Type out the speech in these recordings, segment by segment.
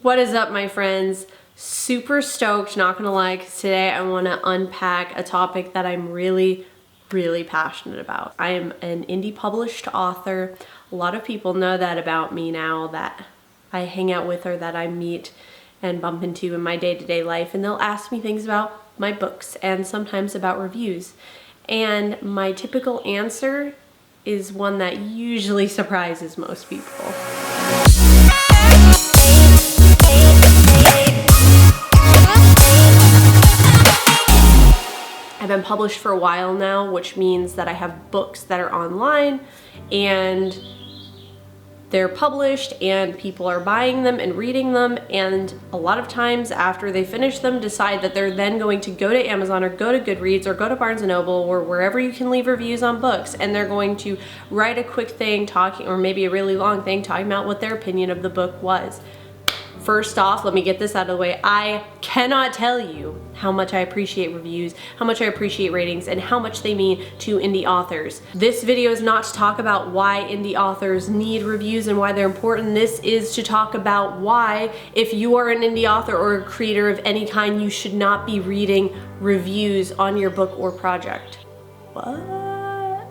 What is up, my friends? Super stoked, not gonna lie, because today I want to unpack a topic that I'm really passionate about. I am an indie published author. A lot of people know that about me now, that I hang out with or that I meet and bump into in my day-to-day life, and they'll ask me things about my books and sometimes about reviews. And my typical answer is one that usually surprises most people. I've been published for a while now, which means that I have books that are online and they're published and people are buying them and reading them, and a lot of times after they finish them decide that they're then going to go to Amazon or go to Goodreads or go to Barnes & Noble or wherever you can leave reviews on books, and they're going to write a quick thing talking, or maybe a really long thing talking about what their opinion of the book was. First off, let me get this out of the way. I cannot tell you how much I appreciate reviews, how much I appreciate ratings, and how much they mean to indie authors. This video is not to talk about why indie authors need reviews and why they're important. This is to talk about why, if you are an indie author or a creator of any kind, you should not be reading reviews on your book or project. What?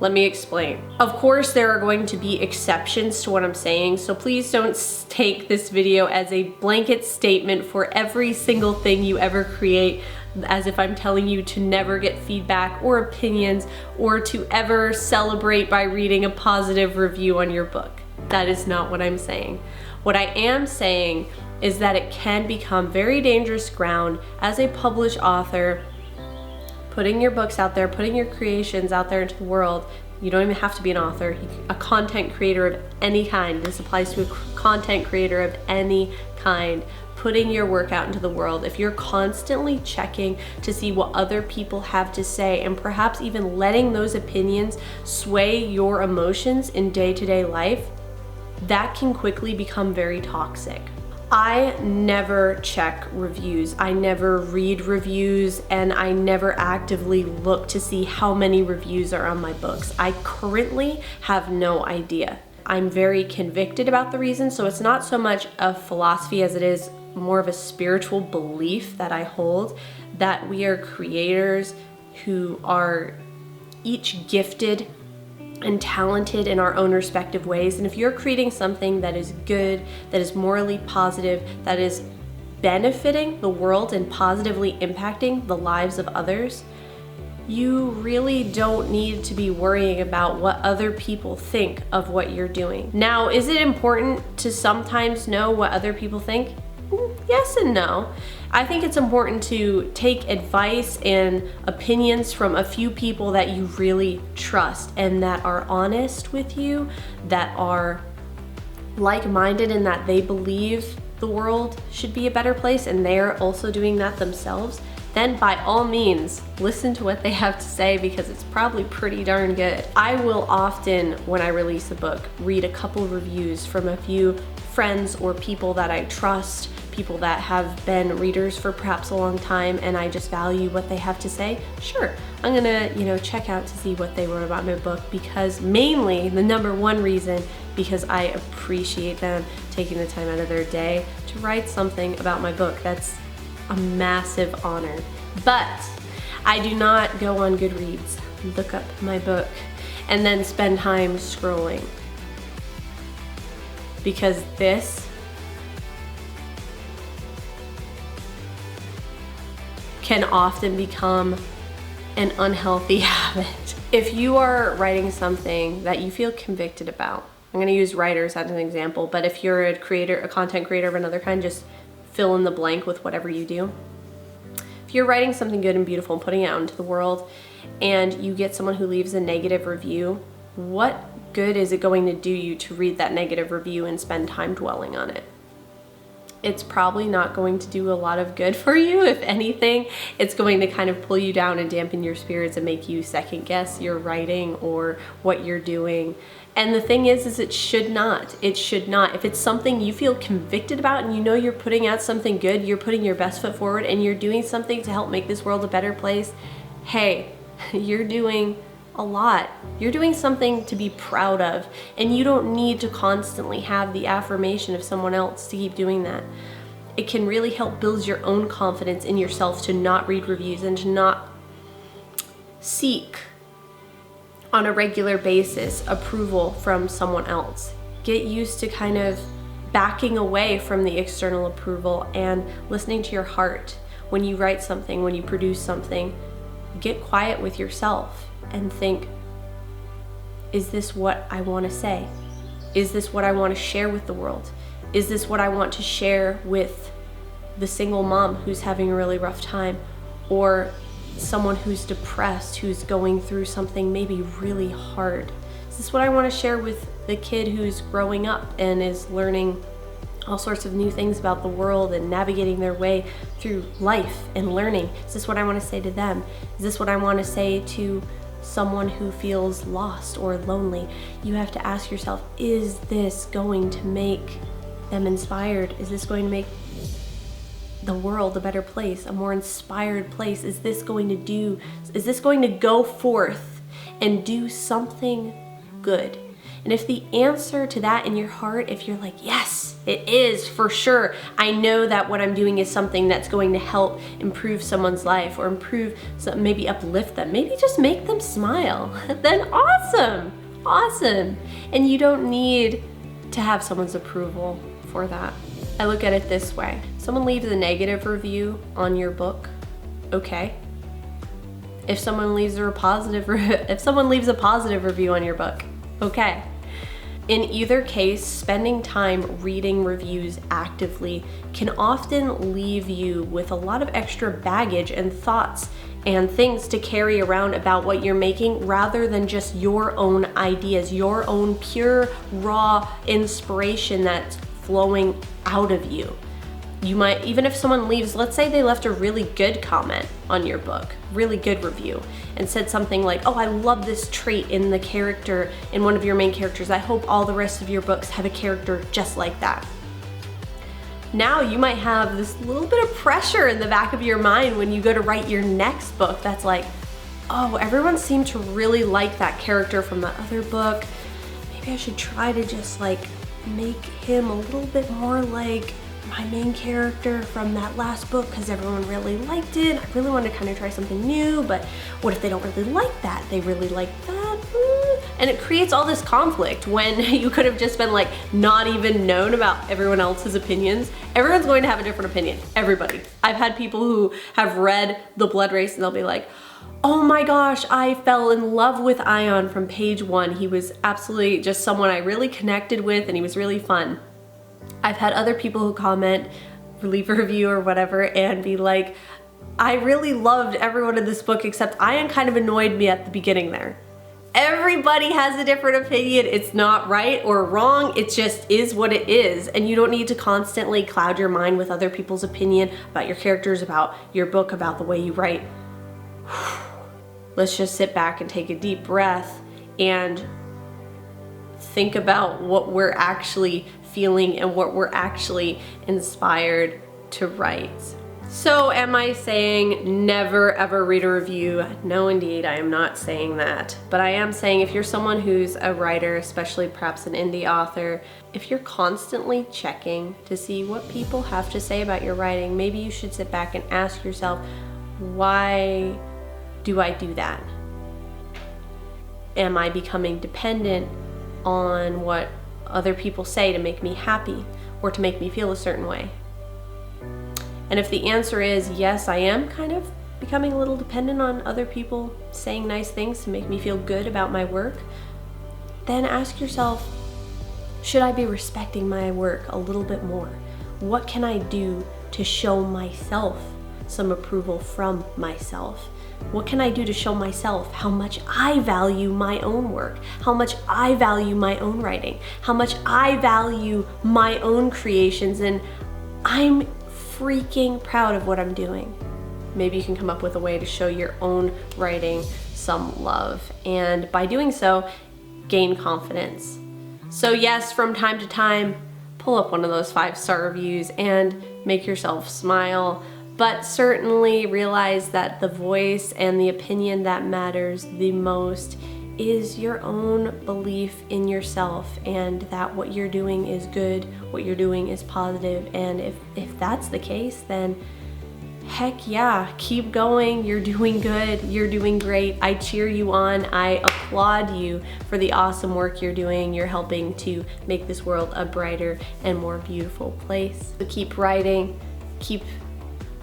Let me explain. Of course, there are going to be exceptions to what I'm saying, so please don't take this video as a blanket statement for every single thing you ever create, as if I'm telling you to never get feedback or opinions or to ever celebrate by reading a positive review on your book. That is not what I'm saying. What I am saying is that it can become very dangerous ground as a published author, putting your books out there, putting your creations out there into the world. You don't even have to be an author, a content creator of any kind. This applies to a content creator of any kind. Putting your work out into the world. If you're constantly checking to see what other people have to say and perhaps even letting those opinions sway your emotions in day-to-day life, that can quickly become very toxic. I never check reviews, I never read reviews, and I never actively look to see how many reviews are on my books. I currently have no idea. I'm very convicted about the reason, so it's not so much a philosophy as it is more of a spiritual belief that I hold, that we are creators who are each gifted and talented in our own respective ways. And if you're creating something that is good, that is morally positive, that is benefiting the world and positively impacting the lives of others, you really don't need to be worrying about what other people think of what you're doing. Now, is it important to sometimes know what other people think? Yes and no. I think it's important to take advice and opinions from a few people that you really trust and that are honest with you, that are like-minded and that they believe the world should be a better place and they're also doing that themselves. Then by all means, listen to what they have to say, because it's probably pretty darn good. I will often, when I release a book, read a couple of reviews from a few friends or people that I trust, people that have been readers for perhaps a long time, and I just value what they have to say. Sure, I'm gonna, check out to see what they wrote about my book, because mainly, the number one reason, because I appreciate them taking the time out of their day to write something about my book. That's a massive honor. But I do not go on Goodreads, look up my book, and then spend time scrolling. Because this can often become an unhealthy habit. If you are writing something that you feel convicted about, I'm gonna use writers as an example, but if you're a creator, a content creator of another kind, just fill in the blank with whatever you do. If you're writing something good and beautiful and putting it out into the world, and you get someone who leaves a negative review, what good is it going to do you to read that negative review and spend time dwelling on it? It's probably not going to do a lot of good for you. If anything, it's going to kind of pull you down and dampen your spirits and make you second guess your writing or what you're doing. And the thing is it should not. It should not. If it's something you feel convicted about and you know you're putting out something good, you're putting your best foot forward and you're doing something to help make this world a better place, hey, you're doing a lot. You're doing something to be proud of, and you don't need to constantly have the affirmation of someone else to keep doing that. it can really help build your own confidence in yourself to not read reviews and to not seek on a regular basis approval from someone else. Get used to kind of backing away from the external approval and listening to your heart. When you write something, when you produce something, get quiet with yourself and think, is this what I want to say? Is this what I want to share with the world? Is this what I want to share with the single mom who's having a really rough time, or someone who's depressed, who's going through something maybe really hard? Is this what I want to share with the kid who's growing up and is learning all sorts of new things about the world and navigating their way through life and learning? Is this what I want to say to them? Is this what I want to say to someone who feels lost or lonely? You have to ask yourself, is this going to make them inspired? Is this going to make the world a better place, a more inspired place? Is this going to go forth and do something good? And if the answer to that in your heart, if you're like, yes, it is for sure, I know that what I'm doing is something that's going to help improve someone's life or maybe uplift them, maybe just make them smile, then awesome. And you don't need to have someone's approval for that. I look at it this way. Someone leaves a negative review on your book, okay. If someone leaves a positive review on your book, okay. In either case, spending time reading reviews actively can often leave you with a lot of extra baggage and thoughts and things to carry around about what you're making, rather than just your own ideas, your own pure, raw inspiration that's flowing out of you. You might, even if someone leaves, let's say they left a really good comment on your book, really good review, and said something like, oh, I love this trait in the character, in one of your main characters. I hope all the rest of your books have a character just like that. Now you might have this little bit of pressure in the back of your mind when you go to write your next book that's like, oh, everyone seemed to really like that character from the other book. Maybe I should try to just like make him a little bit more like my main character from that last book because everyone really liked it. I really want to kind of try something new, but what if they don't really like that? They really like that. And it creates all this conflict when you could have just been like not even known about everyone else's opinions. Everyone's going to have a different opinion. Everybody. I've had people who have read The Blood Race and they'll be like, oh my gosh, I fell in love with Ion from page 1. He was absolutely just someone I really connected with and he was really fun. I've had other people who comment, leave a review or whatever, and be like, I really loved everyone in this book except Ion kind of annoyed me at the beginning there. Everybody has a different opinion. It's not right or wrong. It just is what it is. And you don't need to constantly cloud your mind with other people's opinion about your characters, about your book, about the way you write. Let's just sit back and take a deep breath and think about what we're actually feeling and what we're actually inspired to write. So am I saying never ever read a review? No indeed, I am not saying that. But I am saying if you're someone who's a writer, especially perhaps an indie author, if you're constantly checking to see what people have to say about your writing, maybe you should sit back and ask yourself, why do I do that? Am I becoming dependent on what other people say to make me happy or to make me feel a certain way? And if the answer is yes, I am kind of becoming a little dependent on other people saying nice things to make me feel good about my work, then ask yourself, should I be respecting my work a little bit more? What can I do to show myself some approval from myself? What can I do to show myself how much I value my own work, how much I value my own writing, how much I value my own creations, and I'm freaking proud of what I'm doing. Maybe you can come up with a way to show your own writing some love, and by doing so, gain confidence. So yes, from time to time, pull up one of those 5-star reviews and make yourself smile, but certainly realize that the voice and the opinion that matters the most is your own belief in yourself and that what you're doing is good, what you're doing is positive. And if that's the case, then heck yeah, keep going. You're doing good. You're doing great. I cheer you on. I applaud you for the awesome work you're doing. You're helping to make this world a brighter and more beautiful place. So keep writing, keep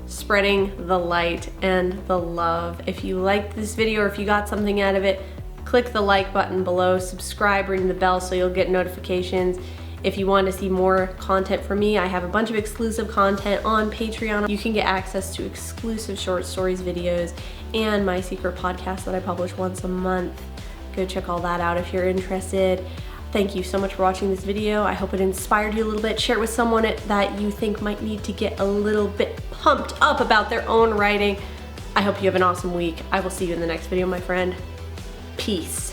spreading the light and the love. If you liked this video or if you got something out of it, click the like button below, subscribe, ring the bell so you'll get notifications. If you want to see more content from me, I have a bunch of exclusive content on Patreon. You can get access to exclusive short stories videos and my secret podcast that I publish once a month. Go check all that out if you're interested. Thank you so much for watching this video. I hope it inspired you a little bit. Share it with someone that you think might need to get a little bit pumped up about their own writing. I hope you have an awesome week. I will see you in the next video, my friend. Peace.